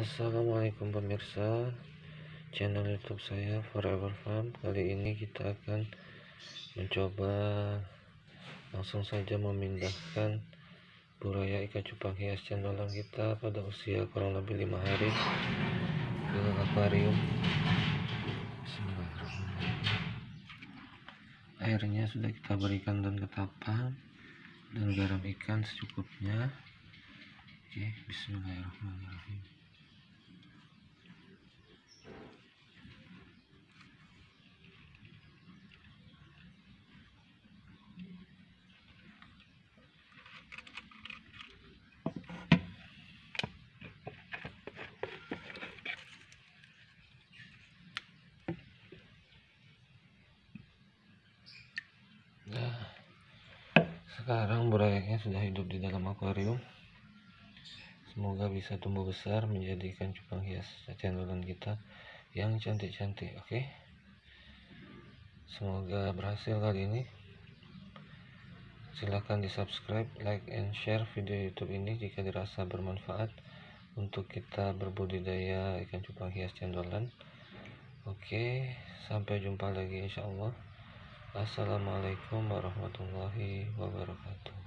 Assalamualaikum pemirsa channel YouTube saya Forever Farm. Kali ini kita akan mencoba langsung saja memindahkan buraya ikan cupang hias cendolan kita pada usia kurang lebih 5 hari ke akuarium. Airnya sudah kita berikan daun ketapang dan garam ikan secukupnya. Oke, bismillahirrahmanirrahim. Nah, sekarang burayanya sudah hidup di dalam akuarium. Semoga bisa tumbuh besar menjadi ikan cupang hias cendolan kita yang cantik-cantik. Oke, semoga berhasil kali ini. Silahkan di subscribe, like, and share video YouTube ini jika dirasa bermanfaat untuk kita berbudidaya ikan cupang hias cendolan. Oke, sampai jumpa lagi insya Allah. Assalamualaikum warahmatullahi wabarakatuh.